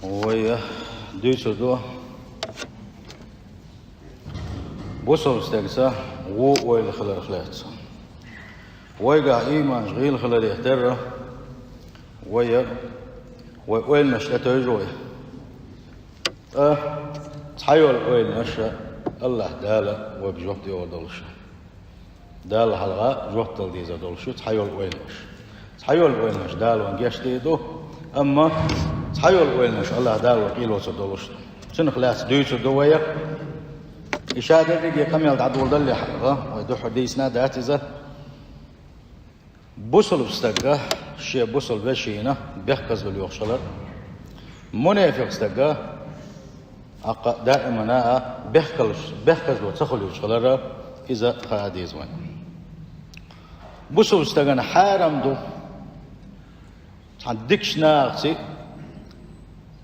ويا دويتو دو بوصل استقسا ويل خلال خلات ويقع إيمان غيل خلال يخترة ويل نشأته جوي تحيول ويل نشأ الله دالة وبجوحتي ودولش دالة حلقة جوحت الديزة دولش تحيول ويل نشأ تحيول ويل نشأ دالة وانجشتي دو أما تحيول ويل نشأ الله دالة وكيلو تدولش سنخلاص دويتو دوية إشادة دي قميل تعدول دلي حلقة ويدو حديثنا داتزة بوصل بستقى شيء بوصل بشينا بيحكز باليوخشلر منافق استقى دائما بيحكز وتخل يوخشلر إذا خاديز وين بوصل بستقى حارم دو عندكش ناقصي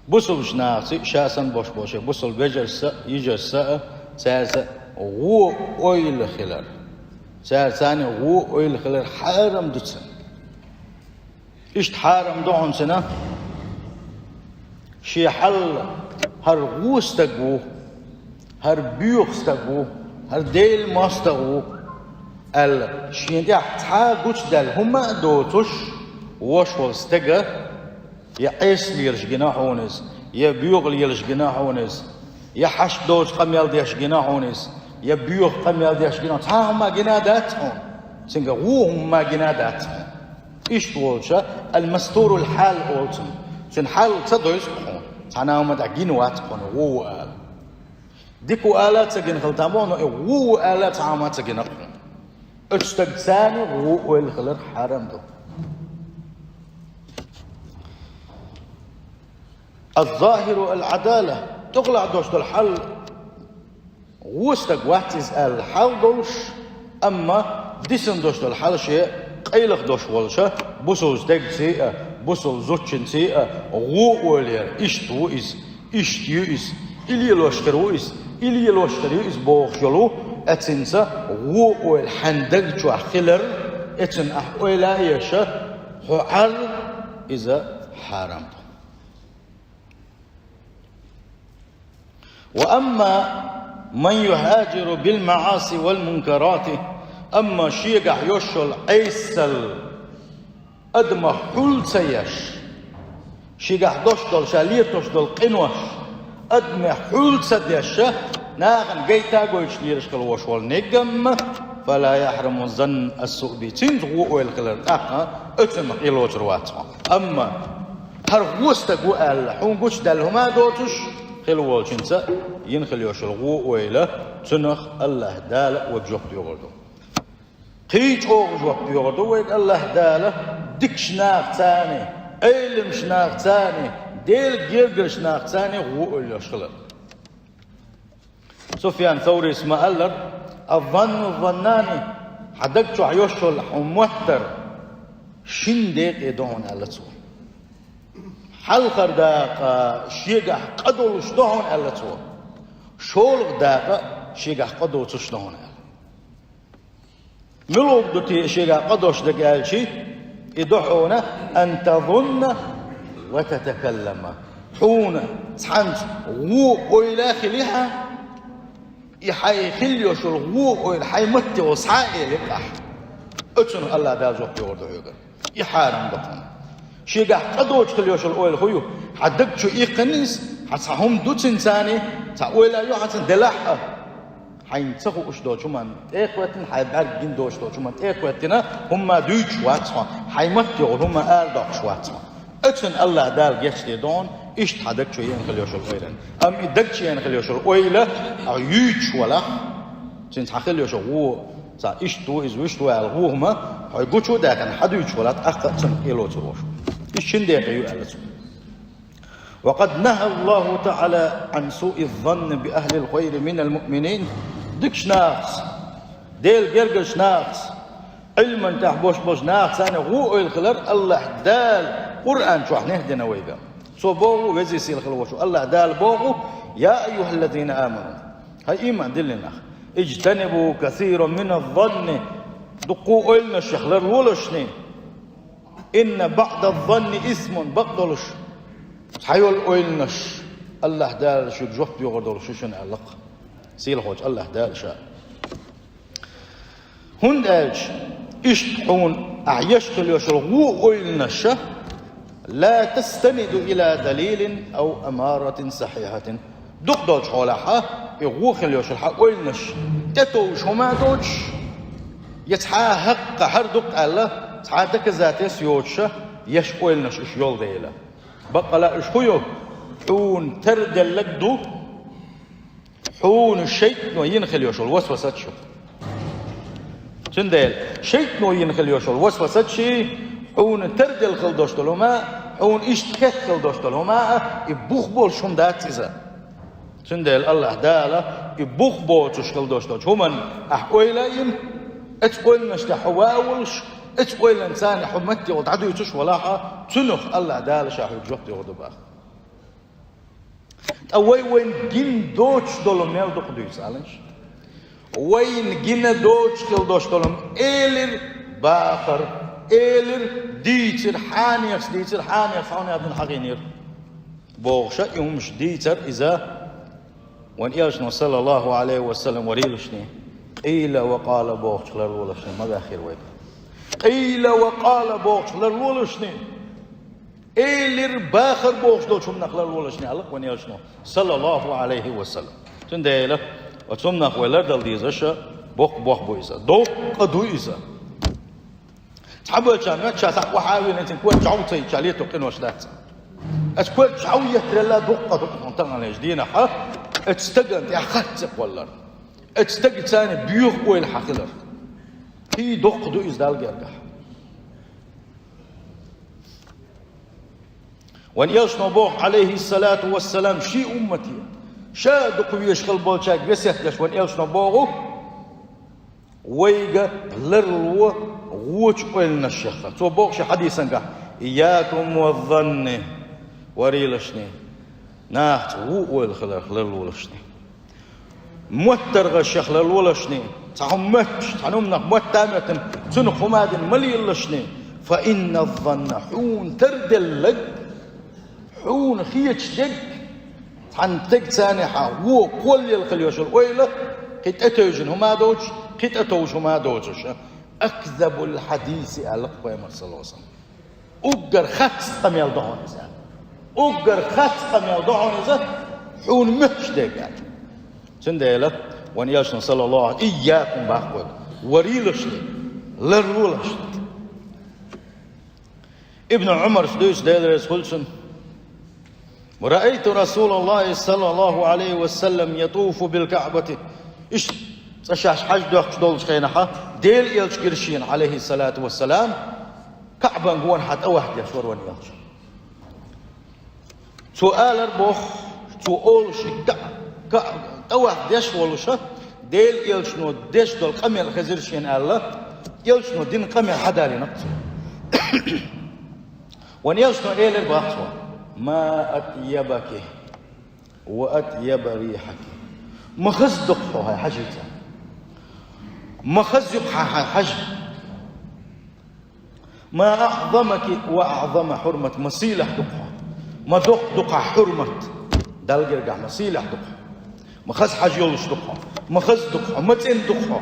بوصل بش ناقصي شاسن بوش بوشي بوصل بجرس يجرس ساسة غو أويل خلال ساساني غو أويل خلال حارم دوتسن إشت حارم دوعن سنة شي حل هر غو استقو هر بيوخ استقو هر ديل ما استقو الشين دي حتى قوش دال هما دوتوش وش والستقى يا عيس ليرش جناحونس يا بيوغ ليرش جناحونس يا حش دوش قميل ديش جناحونس يا بيوغ قميل ديش جناح ها هما جناداتهم سنجا هما جناداتهم إيش تقولش المستور الحال قولتم سن حال تصدقوا أنا هم دعين واتقون هو آل ديكو آلات سجن خلتامون هو آلات عامات سجن أقون استجساني هو الخلر حرام دو الظاهر العدالة تقلع دوش الحل وستق واتز الحل دوش أما ديسن دوش الحل شيء قيلخ دوش والشة بوصل زدق سيئة بوصل زوجين سيئة غو ولير إشتو إس إشتيو إس إلي لوشترو إس إلي لوشترو إس بوخجلو أتنسا غو والحندق جو خلر أتن أحولا يشا حال إذا حرام وأما من يهاجر بالمعاصي والمنكرات أما شيقع يشل عيسل أدم حل سيش شيقع دوشدل شالير توشدل قنوش أدم حل سديش ناغن قيتا قويش ليرش كالوش والنقم فلا يحرم الظن السوء بيتين تغوء الخلال أتم قيلوش رواتها أما هرغوستقو الحون قوش دالهما دوتش خلوال شنسا ينخل يوش الغوء ويلا تنخ الله دالة وبجوح بيغردو قيج اوغ جوح بيغردو ويك الله دالة ديك شناق تاني ايلم شناق تاني ديل جيرجر شناق تاني غوء يوش خلال سفيان ثوري اسمه ألر الظن الظناني حدك جو عيوشو الموتر شن ديك يدون على تصور حلقر داقة شيقح قدول شدهون ألا توا شولغ داقة شيقح قدول شدهون ألا ملوك دوتي شيقح قدول شدك ألشي يدحون أن تظن وتتكلم حون تحنت غو إلى خليها يحي خليو شو الغو إلى حي متي وصحائي لقح أتشن الله دازو بيوردو يقر يحارم دقون شيقح قدوش خليوش الأول خويو حدك شو إيقنيس حتهم دوت إنساني تأويلا يو حتن دلحة حين تسخو أشدو شمان إيقواتن حيبارجين دوش دو شمان إيقواتنا هما دوش واتها حيمتي هما آل دوش واتها أتن الله دال جيشتي دون إشت حدك شو ينخليوش الأويلن أم إدك شو ينخليوش الأويلة عيوش ولا سنت حخليوش هو تا إشتو إز وشتو الغوهما هيقولوا ده كان حدوش ولا تأخذ سن إلو تروش وقد نهى الله تعالى عن سوء الظن بأهل الخير من المؤمنين ديكش ناقص ديل جرجش ناقص علما تحبوش بوش ناقص أنا غو الخلر الله دال قرآن شو نهدنا ويقا سو بوغو وزي سيل خلوشو الله دال بوغو يا أيها الذين آمنوا هاي إيمان دلنا اجتنبوا كثيرا من الظن دقوا إلنا الشخلر ولشنين إن بعد الظن اسم بقدلش حيول أويلنش الله دال شو جوف بيغردول شو شن علق سيل خوج الله دال شاء هون دالش إشتحون أعيشت اليوشل غو أويلنش لا تستند إلى دليل أو أمارة صحيحة دق دوج حولها يغوخ اليوشل حق أويلنش تتوش هما دوج يتحا حق هردق الله تحا تكزاتيس يوش يش أويلنش إش يول ديلا بقى لا إش خويو حون تردل لقدو حون الشيطان ينخل يوشل وسوسات شو شنديل شيطان ينخل يوشل وسوسات شي حون تردل خلدوشتلهما حون اشتكت خلدوشتلهما يبوخ بول شم دات إذا شنديل الله دالا يبوخ بول شش خلدوشتل شومن أحويلين اتقول نشتا حواولش اتقول إنسان حمتي وتعدو يتش ولاحة تنخ الله دالا شاحو جوحتي ودباخ أوي وين جين دوتش دولم ميل دوك دويس علنش وين جين دوتش كل دوش دولم إيلر باخر إيلر ديتر حانيخ حاني أبن حقينير بوغشا يومش ديتر إذا وان إياشنا صلى الله عليه وسلم وريلشني إيلا وقال بوغش لرولشني ما بأخير ويب إيلا وقال بوغش لرولشني إيلر باخر بوغش دول شو منخلال ولشني الله وان إياشنا صلى الله عليه وسلم تنديلا وتسمنا خويلر دل ديزاشا بوخ بويزا دوق أدويزا تحبوا الجامعة شاسح وحاول أنت كل جعوتي جاليتو قنوش دات أتكل جعوية ترلا دوق منطقة نجدينا ها أتستجن يا خاتق والله أتستجن ثاني بيوخ وين حقلر هي دوق دويز دال جرجح وان يشنو بوخ عليه الصلاة والسلام شي أمتي شادق ويشغل بولشاك بيسيحتش وان يشنو بوغو ويغا لرلو غوش قلنا الشيخ تو بوغش حديثا قا إياكم والظن وريلشني ناحت وقوال خلالولشني موترغ الشيخ للولشني تحم متش تحنمنا موتامة تنخ مادن مليلشني فإن الظن حون تردل حون خيتش دق عن تك سانحة وقول يلخليوش الويلة قد أتوجن هما دوج قد أتوج هما دوجش أكذب الحديث على قيمة صلى الله عليه وسلم أقر خاتس قميل دعون إزان أقر خاتس قميل دعون إزان حون مش دق يعني سنديلة وان ياشنا صلى الله عليه وسلم إياكم بأخوك وريلشني لرولشني ابن عمر سدوش ديلرز خلصن ورأيت رسول الله صلى الله عليه وسلم يطوف بالكعبة إيش تشاش حج دوخش دولش خينحة ديل إلش كرشين عليه الصلاة والسلام كعبة نقول حد أوحد يشور وان يلش سؤال بوخ سؤال شكا أوحد يشورش ديل إلش نو ديش دول قميل خزرشين الله إلش نو دين قميل حداري نقص وان يلش نو إيلر بأخصوا ما أطيبك وأطيب ريحك مخز دقها حجرته مخز يبحى حجر ما أعظمك وأعظم حرمة مسيلة دقها ما دقها حرمة دلقرقع مسيلة دقها مخز حج يولش دقها مخز دقها متين دقها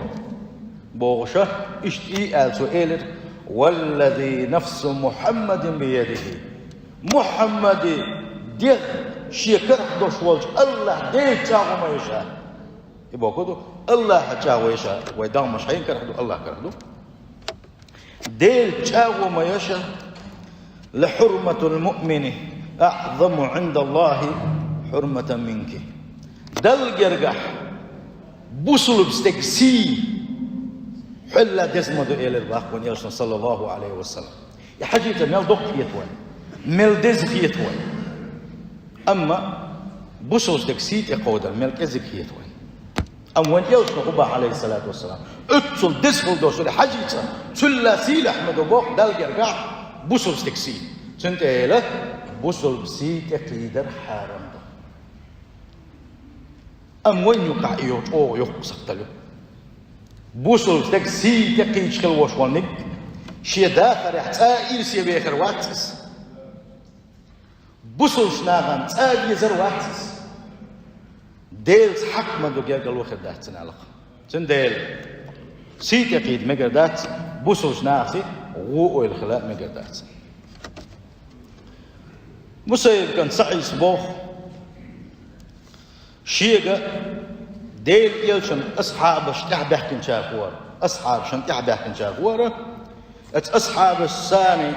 بوغشة اشتئي آل سؤالر والذي نفس محمد بيده محمد ديغ شيكر دوش والج الله ديغ تاغو ما يشاء يبقى كده الله تاغو يشاء ويدام مش حين كرهدو الله كرهدو ديغ تاغو ما يشاء لحرمة المؤمن أعظم عند الله حرمة منك دل جرجح بوصل بستكسي حلا دسمدو إلى الباقون يرسل صلى الله عليه وسلم يا حاجة ميل دق يتوان ميل دزخ يتوان أما بوصل بستكسي يقود ميل كزخ يتوان أم وين يرسل قبا عليه الصلاة والسلام اتصل دسخل دوسل حاجة ثلاثي أحمد وبوق دل جرجح بوصل بستكسي سنت إلى بوصل بسي تقيدر حرام أم وين يقع يوت أو يقصق تلو بوصل تكسي تقيش كل وشوانك شي داخل حتى إرسي بيخر واتس بوصلش ناغن تاجي زرواتس ديل حق ما دوجا قالوا خدات سنالق سنديل سيت يقيد مقردات بوصلش ناغسي وو الخلاء مقردات مصيب كان سعي صبوخ شيغا ديل يلشن اصحاب شتعبه كنشاغور اصحاب شنتعبه كنشاغور اصحاب الثاني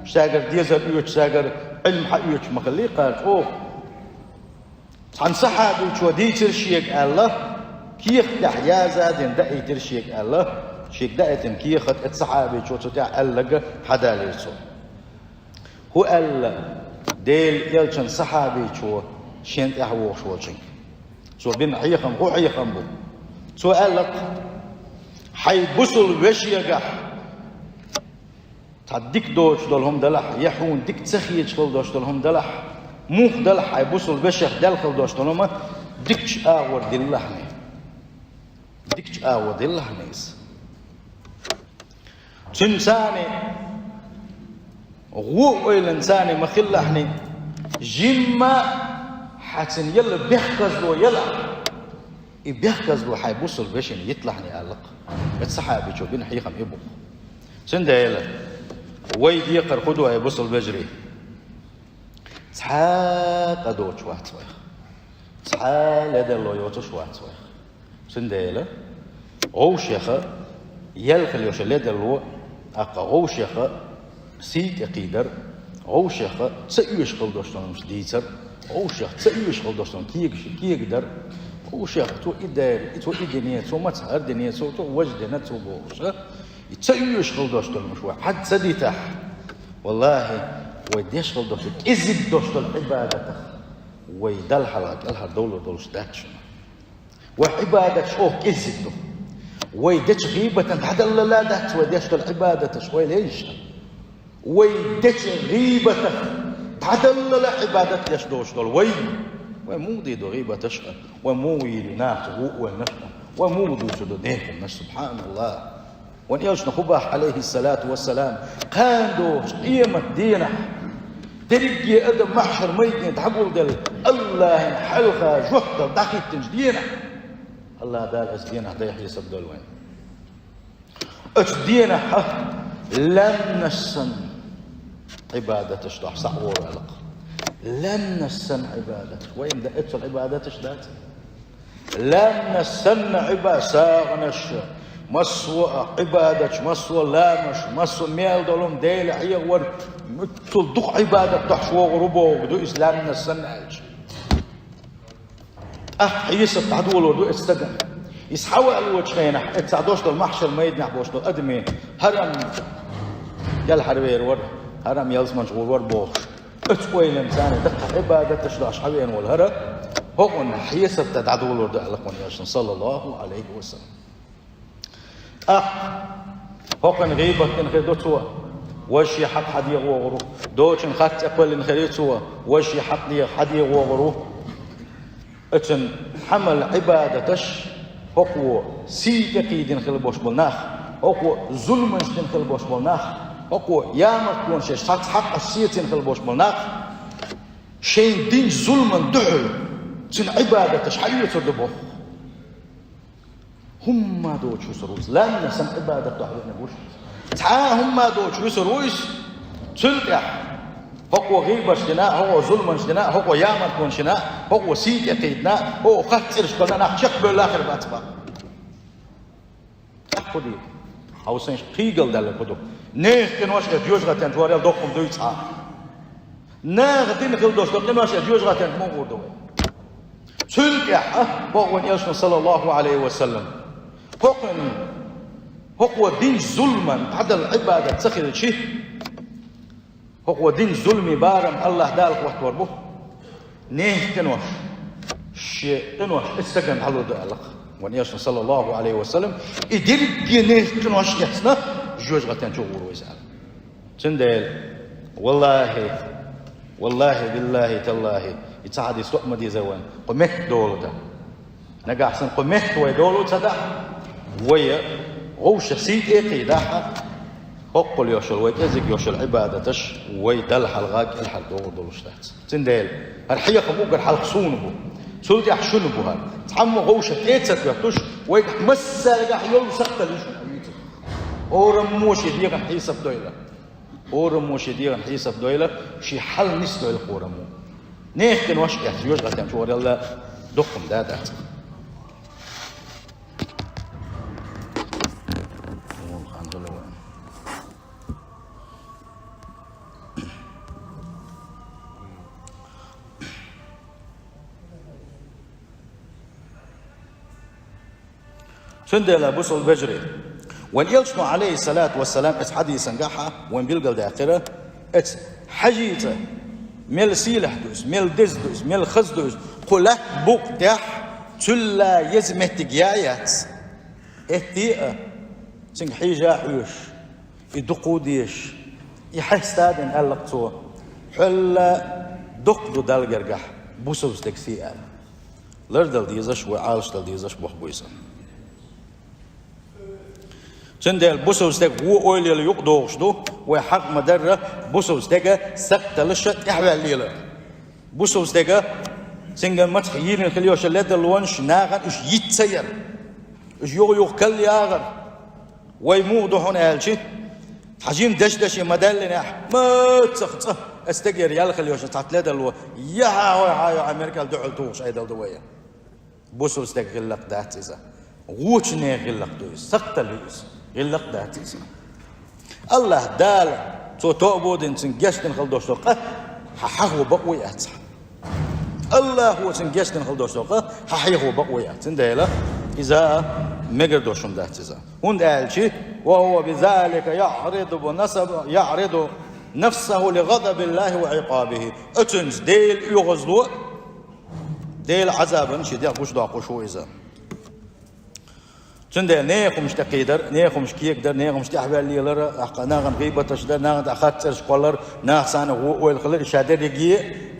شاغر ديزر يوت شاغر علم حيوت مخلي قال اوه عن صحابي شو ديتر شيك الله كيخ تحيا زادن دايتر شيك الله شيك دايتن كيخ صحابي شو تاع الله حدا ليسو هو قال ديل يلشن صحابي شو شنت يحوق شو شنك سو بين حيخم هو حيخم بو سو قال لك حي بوصل وشيغا تعديك دوش دولهم دلح يحون ديك تسخيج خل دوش دولهم دلح موخ دلح حي بوصل بشيخ دل خل دوش دولهم ديك آور دلحني ديك آور دلحنيس تنساني غو الانساني مخلحني جمّا حسن يلا بيحكز له يلا بيحكز له حيبوصل بشين يطلعني ألق الصحابي شو بين حيخم يبو سنده يلا ويد يقر خدوه يبوصل بجري تحاق أدوش واحد صويخ تحاق لدى الله يوتش واحد صويخ سنده يلا غوش يخا يلخل يوش لدى الله أقا غوش يخا سيت يقيدر غوش يخا تسيوش خل دوشتون مش ديتر اوشيخ تسيوش خل دوستون كيك در اوشيخ تو إداري تو إدنيا تو متهر دنيا تو وجدنا تو بوش تسيوش خل دوستون مش واحد سديتح والله ويديش خل دوستون إزد دوستون عبادته ويدل حلق الهر دولش داتشنا وعبادة شوك إزدو ويدش غيبة عدل لا دات ويديش العبادة شوي ليش ويدش غيبة تعدل لعبادة يشدوش دول وموضي دو غيبة تشقى وموي لناته ونشقى وموضي شدو ديكم نش سبحان الله ونيوش نخبح عليه الصلاة والسلام قاندو قيمة دينه دريجي أدم محشر ميدين تحقول دل الله حلقة جهد دقيق تنجدينه الله دال أسدينه ديح يسب دول وين أسدينه لم نسن عبادة اشتاح صعور علق لم نسن عبادة وين دقت العبادة اشتات لم نسن عبادة ساغنش مسوا عبادة مسوا لامش مسوا ميل دولهم ديل عيور مثل دق عبادة تحشوا غربو بدو إسلام نسن عيش يسب تعدولو دو استقن يسحوى الوجهين اتسعدوش دول محشر ما يدنحبوش دول أدمين هرم يال حربير ور هرم يلزمنش ور بوخ اتقوي الانسان دق عبادة تشداش حبيان والهرم هون حيسب تدعدولو دو ألقون ياشن صلى الله عليه وسلم هون غيبة انخيدو توا وشي حق حد يغوغرو دوشن خط أقبل انخيدو توا وشي حق حد يغوغرو اتن حمل عبادتش هو سيت يقيدين خلبوش بالناخ هو ظلمش دين خلبوش بالناخ هو يامر كون شيء حق السيتين خلبوش بالناخ شيء دين ظلم دعل تن عبادتش حيو تردبوه هم دوش وسروس لن نسم عبادة تحويل نبوش هم دوش وسروس تلقح هو غيبة شنا هو ظلم شنا هو يامر كون شنا هو سيت يقيدنا هو خطر شكلنا نحشق بالآخر باتبا أخذي أو سنش قيقل دل كدو نيخ كنوش جوج غتن تواريل دوخم دويتها ناغتين خل دوش كنوش جوج غتن مو غردو تلقح هو يشن صلى الله عليه وسلم هو دين ظلما عدل عبادة سخر شيء هو دين ظلمي بارم الله دالك وقت وربه نيه تنوش شيء تنوش استقن حلو دالك ونياشن صلى الله عليه وسلم إدرك نيه تنوش يحسنا جوج غتان شغور ويسأل تندل والله بالله تالله يتعادي سوء مدي زوان قمت دولو دا نقع حسن قمت ويدولو تدا ويا غوش سيد ايقي داحا أقول يوشل ويكذك يوشل عبادتش ويدل حلقاك الحل دور دولشتات تندل الحياة قبوك الحلق صونه سلطي أحشونه بها تحمو غوشة كيتسك يحتوش ويك مسالك أحيول سقط ليشو أورموش يديغن حيسب دويلة أورموش يديغن حيسب دويلة شي حل نس دويلة أورمو نيختن وش كهت يوش غتام شو وريلا دقم دادات سندلا بوصل بجري وان يلشنو عليه الصلاة والسلام ات حديثا قاحة وان بيلقى الداخرة ات حجيته ميل سيلح دوز ميل دز دوز ميل خز دوز قلت بوك داح تلا يزمه تقيايات اتيئة سنق حيجا حيوش يدقو ديش يحستادن ألقتو حلا دقدو دالقرقح بوصل ستكسيئة لردل ديزش وعالش دل ديزش بوحبويسا سندل بوسوستك هو أولي اللي يقدوشدو وحق مدرة بوسوستك سقتلش إحوال ليلة بوسوستك سنجن متخيين خليوش اللي دلونش ناغن إش يتسير إش يغ كل ياغر ويمودو هنا هالشي حجيم دش مدلنا ما تسخت استجر يا خليوش تعتلد الو يا هاي أمريكا دعل توش أيضا دوية بوسوستك غلق دات إذا غوشني غلق دويس سقتلوس غلق داتيسنا الله دال تو تعبد انت جشتن خلدوشوقه ححو بقويات الله هو تنجشتن خلدوشوقه ححيو بقويات انديلا اذا مغردوشم داتيزا هون قالشي وهو بذلك يعرض نفسه لغضب الله وعقابه اتنز ديل يغزلو ديل عذابا شديد قشدو اذا سندل نيخمش تقيدر نيخمش كيقدر نيخمش تحوال ليلر ناغن غيبة تشدر ناغن أخذ قولر ناخسان والخلر شادر يجي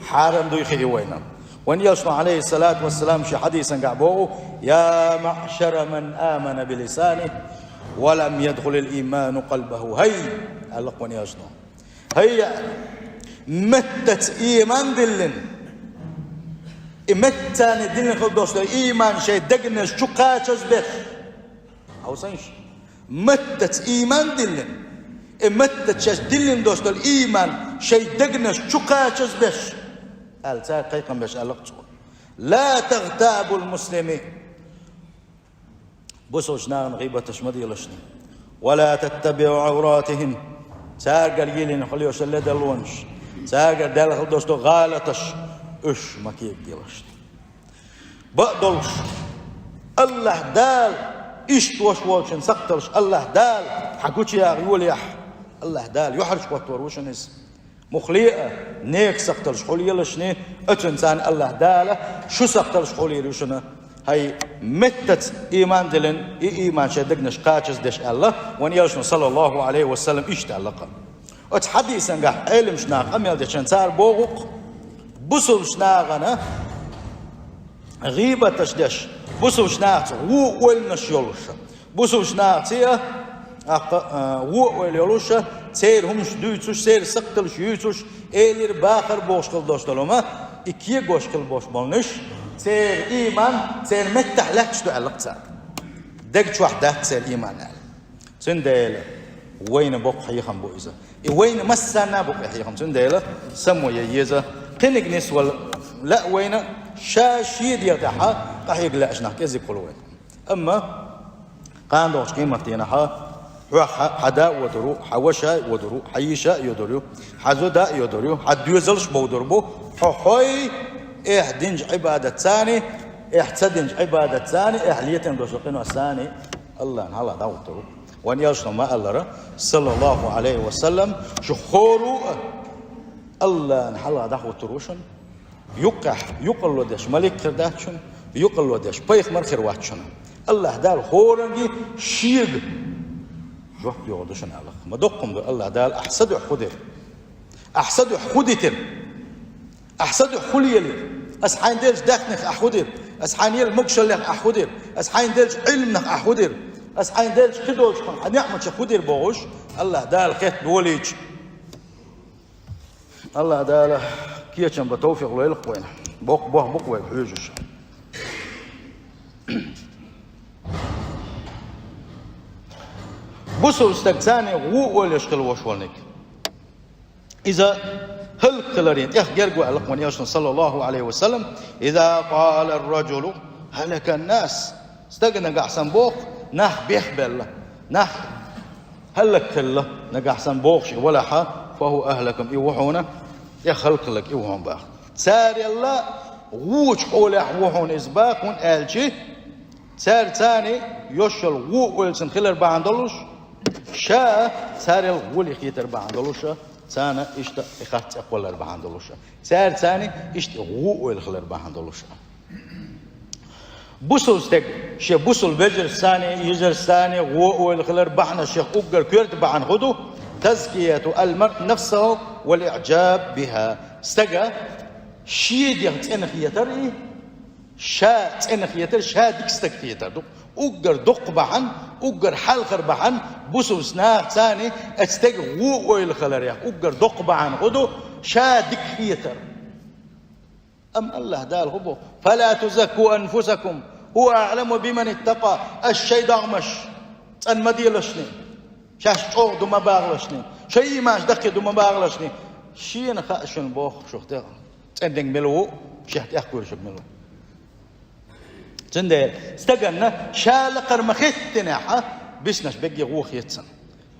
حارم دو يخدي وينام وان يلشنا عليه الصلاة والسلام شي حديثا قعبوه يا معشر من آمن بلسانه ولم يدخل الإيمان قلبه هي ألق وان يلشنا هي متت إيمان دلن متان دلن خلدوش إيمان شي دقنا شقاتش بش أو سنش متت إيمان دلن متت شاش دلن دوست الإيمان شيء دقنش شقاتش بش ألتا قيقا بش ألقتو لا تغتابوا المسلمين بوسوش ناغن غيبة تشمدي لشني ولا تتبعوا عوراتهم تاقر يلين خليوش اللي دلونش تاقر دل دوستو غالتش اش مكيك دلشني بقدلش الله دال إيش توشوشن سقطلش الله دال حكوش يا غيوليح الله دال يحرش وتوروشنس مخليئة نيك سقطلش حولي لشني اتنسان الله دال شو سقطلش حولي لشنا هاي متت إيمان دلن إيمان شدقنش قاتش دش الله وان يلشن صلى الله عليه وسلم إيش تعلق اتحديثا قح علم شناق أميال دشان سار بوغوق بصل شناغنا غيبة تشدش بوسو شناعت وو ولنش يولوشا بوسو شناعت هي وو وليولوشا تير همش دويتوش تير سقتلش يوتوش ايلير باخر بوش قل دوشتلوما اكيه قوش قل بوش بولنش تير ايمان تير متح لكش دو علق تار دقش وحده تير ايمان على سنديلا وين بوق حيخم بو إذا وين مسانا بوق حيخم سنديلا سمو ييزا قنق نسوال لا وين شاشيد يرتاحها قحيق لا أجنح كذي قلوين أما قان دوش قيمة تينها حدا ودرو حوشا ودرو حيشا يدرو حزودا يدرو حد يزلش بودربو حوي إحدنج عبادة ثاني إحتدنج عبادة ثاني إحليتن دوش قينو الثاني الله نهلا داوترو وان يلشنا ما الله صلى الله عليه وسلم شخورو الله نهلا داوتروشن يقل ودش ملك خرداتشن يقل ودش بيخ مرخر واتشن الله دال خورنجي شيغ روح يودشن الله ما دقم الله دال احسد خدر احسد خدتر احسد خليل اسحان دلج داخنخ احودر اسحان يل مكشل احودر اسحان دلج علمنخ احودر اسحان دلج خدوش نعمه خدر بوش الله دال خيت بوليج الله دال كيتشن بتوفيق له يلقوين بوق ويحوجش بوسو استقزاني غو يشكل وشولنك إذا هل كلارين يرجع لقمان ياشن صلى الله عليه وسلم إذا قال الرجل هلك الناس استغنى قحسن بوق نح بيخبل نح هلك كله نقحسن بوقش ولا حا فهو أهلكم يوحونا يخلق لك يوحون باخ ساري الله غوش قولح وحون إزباق ونقالشي سار ثاني يوشل غو ولسن خلر باندلوش شا ساري الغولي خيتر باندلوش سانا اشتا اخات اقوال باندلوش سار ثاني اشتا غو ولخلر باندلوش بوسل استك شي بوسل بجر ثاني يجر ثاني غو ولخلر بحنا شيخ اوغر كيرت بان خدو تزكية المرء نفسه والإعجاب بها استجا شيد يغتين خيتر إيه شا تين خيتر شا ديكستك خيتر دو أوجر دق بعن أوجر حلقر بعن بوسو سناق ثاني استج غو أويل خلريا أوجر دق بعن غدو شا ديك خيتر أم الله دال غبو فلا تزكوا أنفسكم هو أعلم بمن اتقى الشيء دغمش أن مديلشني شاش طوق دو ما باغلشني شيء ماش دقي دو ما باغلشني شي أنا خاشن بوخ شوختي تندق ملو شحت أخبر شو ملو تندق استجنا شالقر مختنا ح بسناش بيجي غوخ يتسن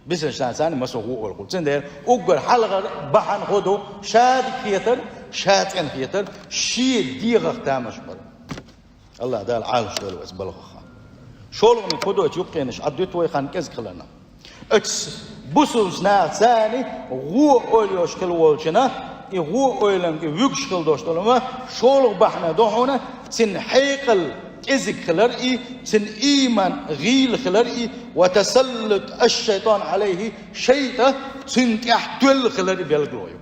بسناش ثاني مسو غوخ والقول تندق أوجر حلقة بحن خدو شاد خيتر شات إن خيتر شي ديغ تامش بر الله دال عالش دال واسبلغ شولو من خدو يبقينش عديت ويخان كز خلنا اتس بوسوز نا ثاني غو اوليوش كل ولشنا غو اولم ويكش كل دوشتلما شولو بحنا دوحونا سن حيقل ازك خلرئي سن ايمان غيل خلرئي وتسلط الشيطان عليه شيطة سن تحتول خلرئي بيلقلويو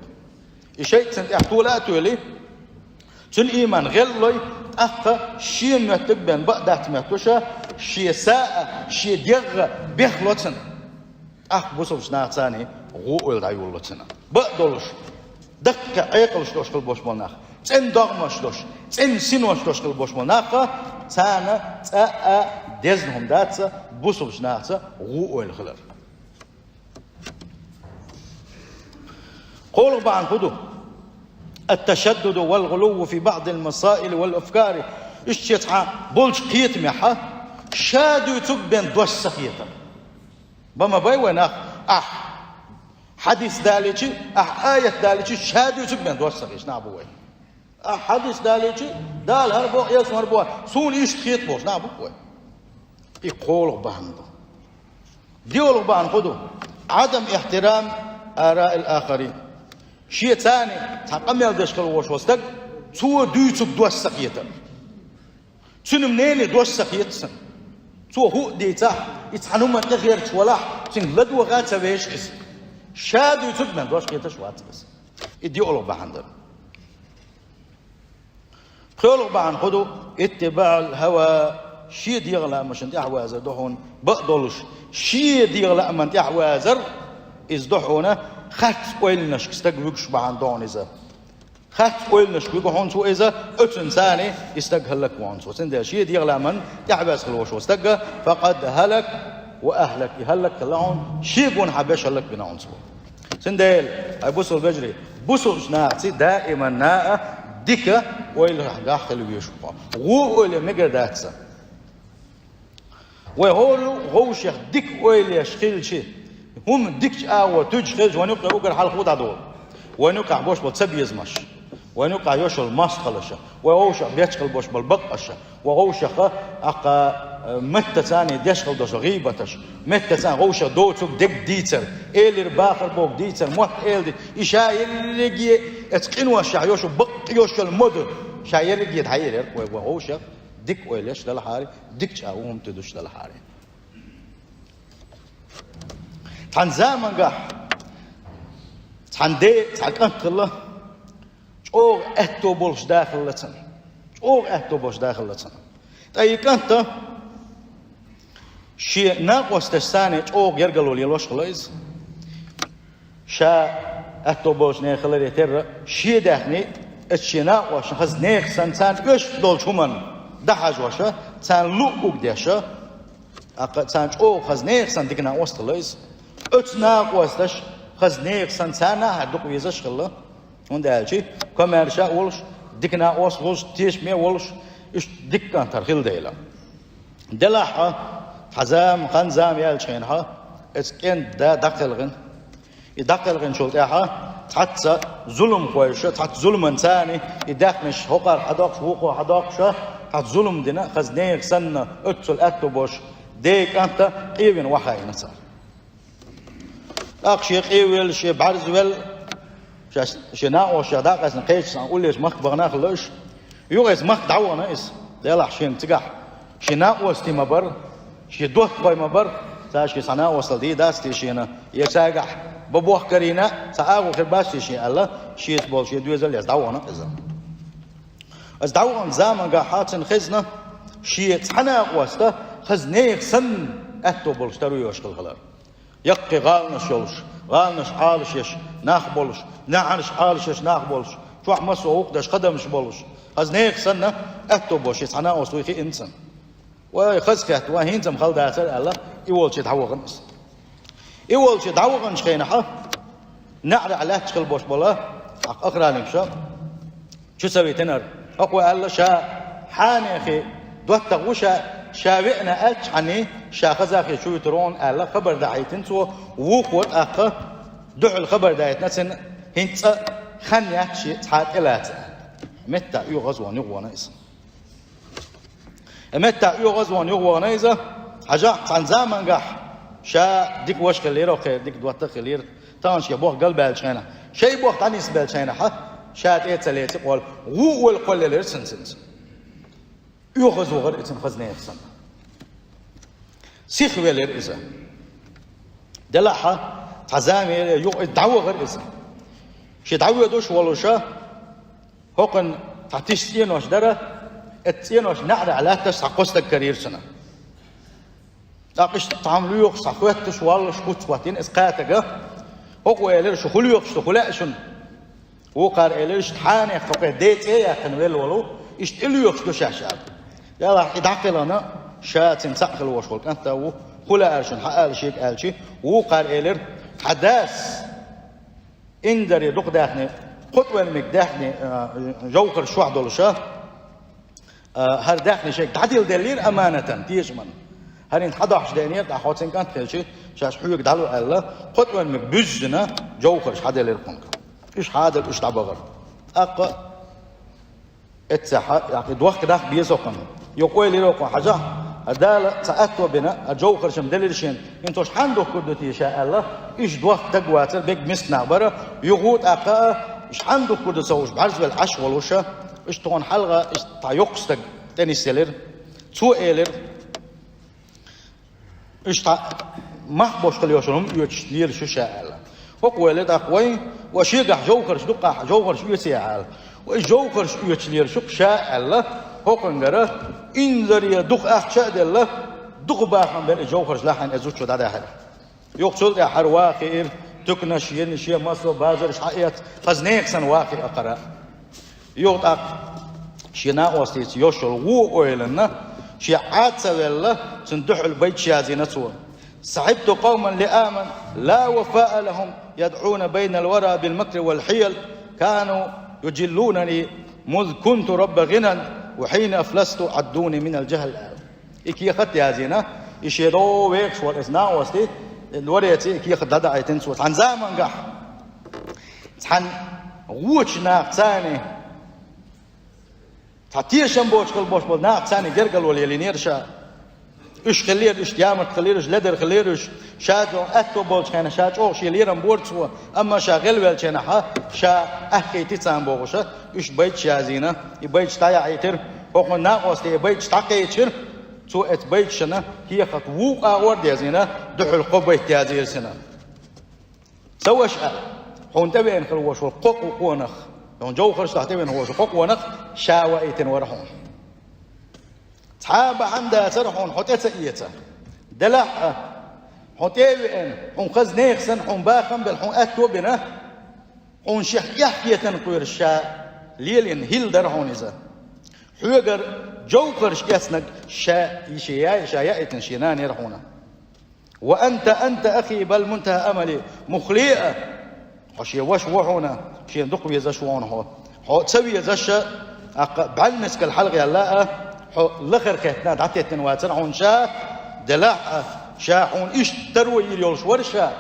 الشيء سن تحتولا تولي سن ايمان غيل لوي أخا شيء متبين بقدات متوشا شيء ساء شيء ديغ بيخلصن بوسوش نا ثاني غو ال دايولتنا بقدلش دك عيقلش دوش كل بوش مناخ تن دغمش دوش تن سينوش دوش كل بوش مناخ ثانا تا دزنهم داتس بوسوش نا غو ال خلر قولوا بعن خدو التشدد والغلو في بعض المسائل والافكار اشتيتها بولش قيت محا شادو تبين دوش سخيتا بما بيونا حديث داليتي آية داليتي شادو تبين دوش سخيش نابوي حديث داليتي دال هربو يسمى هربو سون ايش خيت بوش نابوي يقولوا بعن ديولوا بعن خدو عدم احترام آراء الآخرين شيء ثاني تقمل دشكل وش وستك تو دوتك دوش سقيتا تنمنين دوش سقيتسن تو هو ديتا يتحنوما تغير ولا تن لدو غاتا بيش اس شادو تبن دوش قيتا شوات بس يديولو بحندر قولوا بعن خدو اتباع الهوى شيء ديغلا مش انت احوازر دحون بقدلش شيء ديغلا من انت احوازر از دحونه خات قويلناش كستقبلش بعن دون إذا خات قويلناش كيجو هونسو إذا أتنساني يستقهلك وانسو سند شيء ديغلا من يحبس خلوش واستقى فقد هلك وأهلك يهلك كلهم شيء بون حبش هلك بنانسو سندال أبوسل بجري بوسل ناعسي دائما ناء ديكا ويل راح بيشوفه ويل مقداتسا وهو شيخ ديك ويل يشخيل شيء هم ديك تج خرج ونقع أوجر حال خود عدول ونقع بوش بتسبيز مش ونقع يوشل ماسخلشة وهوش بيشغل بوش بالبقشة وهوش أقا متى ثاني ديشغل دوش غيبتش متى ثاني هوش دوتك ديك ديتر إيلر باخر بوك ديتر موت إيلدي إشاعر يجي اتقنوا الشع يوشل بق يوشل مدر شاعر يجي يتحير وهوش ديك ويلش للحاري ديك شاوهم تدوش للحاري تان زمان قاح تان دي تاكنت الله او اتو بولش داخل لتن او اتو بولش داخل لتن تاي كنت شي ناقوس تستاني او يرجلوا لي لوش خلاص شا أتوبوش نخلر يتر شي دهني الشنا وش خز نخ سان إيش دول شومن ده حاجة وشة سان لوك دهشة أق سان أو خز نخ سان دكنا وستليس أتنا وستش خز نخ سان هردوك ويزش خلا وندال شيء كمرشة ولش دكنا وستلش تيش مي ولش إيش دكان ترخيل ديلا دلها حزام خنزام يالشينها إسكين دا دقلغن يدقلغن شلتها تحت ظلم كويشة تحت ظلم إنساني يدخنش هقر حداقش وقو حداقش تحت ظلم دنا خزنيك سنة أتسل أكتبوش ديك أنت قيوين وحاي نصار أقشي قيويل شي بعرزويل شي ناقو شي داقس نقيش سنقول ليش مخ بغناخ ليش يوغيس مخ دعوة نايس ليلا حشين تقح شي ناقو استي مبر شي دوت باي مبر تاشي صناع وصل دي داستي شينا يساقح ببوح كرينا ساقو خرباش شي الله شي تبول شي دوزل يزدعونا إذا أزدعونا زامن قاحاتن خزنا شي تحنا واسطة خزنيك سن أتو بولشترو يوشكل خلال يقي غالنش يولش غالنش عالش يش ناخ بولش نعنش عالش يش ناخ بولش شوح مسو وقدش قدمش بولش خزنيك سن أتو بولش يتحنا واسطويخي إنسان وخزكت وهينزم خلداتر الله يولش يتعوغنس يولش يتعوغنش خينحة نعرى على تشكل بوش بولا أقرأ نمشى شو سوي تنر أقوى الله شا حاني أخي دوت غوشا شاوئنا أتش عني شا خزاخي شو يترون الله خبر دعيتن سو وقوت أخ دع الخبر دعيتنا سن هنت خنيات شيء تحت إلات متى يغزوان يغوانا إسم متى يغزوان يغوانا إذا حاجة عن زمان قح شا ديك وش خلير أو ديك دوت خلير تانش يبوه قلب بالشينة شيء بوه تانيس بالشينة ها شات إتسليت قال وو القل لرسنسنس يغزو غير إتن خزنة إتسن سيخ ويلر إذا دلها تزامي يدعو غير إذا شي دعوة دوش ولوشة هوكن تعتيش تينوش درة اتينوش نعرى على تسع قصة كارير سنة تاقش تعملوا يوخ صحوتش والش كوت واتين اسقاتك هو يلر شو خلو يوخ شو خلاقشن وقار إليش تحاني خبر ديت إيه خنويل ولو إشتلو يوخ شو شاشاب يلا إدعقلنا شاتين سقل وشولك أنت و خلا أرشن حقال شيء قال شيء وقار إلير حداث إندري دوق داخني خطوة مقداخني جوكر شو عدولشة هر داخني شيء تعديل دليل أمانة تيجمن هرين 11 دنيا تاع حوتين كانت كلشي شاش حيوك دالو الله خطوة مقبزنا جوكر شحال دليل قنك إيش هذا إيش تعبغر أق اتسح يعني دوخ داخ بيزوقن يقول لي لو حاجة هذا سأتوا بنا الجوكر شم دليلشين انتوش حندو كدتي شاء الله إيش دوخ تقواتر بيك مسنا برا يغوت أق إيش حندو كدت سوش بعرض بالعش ولوشة إيش تون حلقة إيش تعيقس تق تاني سيلر تو إيلر إيش تع محبوش كليوشهم يتشلير شو شاء الله وقولت أقوي وشيقح جوكر شدقح جوكر شو يسيعال وجوكر شو يتشلير شو شاء الله هوكنجرا إنذر يدق أحشاء الله دق باخم بين جوكر لحن أزوج شو ده حر يقصد يا حر واقير تكنش ينشي مصر بازر شعيات خزنيك سن واقير أقرأ يقطع شينا وستيت يوشل وو أويلنا شيعات سوي الله سندح البيت شازينته صحبت قوما لآمن لا وفاء لهم يدعون بين الورى بالمكر والحيل كانوا يجلونني مذ كنت رب غنى وحين أفلست عدوني من الجهل إكي يخط يازينا إشيرو ويكش والإثناء وستي الوريتي إكي يخط هذا عيتين سوت عن زامن قح عن ووش ناق ثاني تعطيشن بوش كل بوش بول ناق ثاني جرقل واليلينير شا إيش خلير إيش يامر خلير إيش لدر خلير إيش شادو أتو بول شينا شاد أو شيء ليرم بورتسوا أما شاغل ويل شينا ها شا أحكي تسام بوشة إيش بيت شازينا يبيت تايا عيتر أو ناقص يبيت تاقيتر تو ات بيت شنا هي خطوق أورد يزينا دحول قبيت يازير سنا سوى شأ هون تبين خلوا شو القق وقونخ هون جو خرج تحتبين هو شو قق ونخ شاوائتين ورحون تحاب عندها ترحون حتى تأيته دلع حون تيوئن حون خز نيخسن حون باخم بل حون أتو بنا حون شيخ يحكي تنقوير الشاء ليلين هيل در حون إذا حوغر جو قرش كاسنك شاء شايا تنشينان يرحونا وأنت أخي بل منتهى أملي مخليئة حشي وش وحونا شي ندق بيزاش وونه حو تسوي يزاش بعلمسك الحلقة لا حو لخر كهتنا دعتي تنواتر حون شا دلاع شا حون إيش تروي يليولش ورشا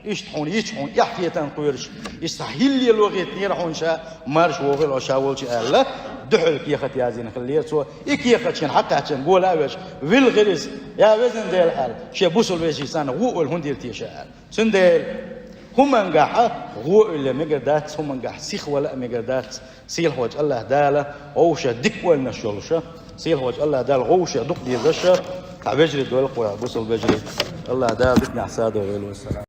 إيش حون يش حون يحكي تنقويرش يستحيل يلوغيت نير حون شا مارش وغير وشاولش ألا دحل كيخت يا زين خليه سو إكيخت شين حقها شين قول أوش والغريز يا وزن ديل حال شي بوسل ويشي سنة هو الهندير تيشاء سنديل هم انقاح هو اللي مقدات هم انقاح سيخ ولا مقدات سيل هوج الله داله غوشة دك ولا شلشة سيل هوج الله دال غوشة دق دي زشة تعبجري دول قوي بوسل بجري الله دال دك نحساده ويلو السلام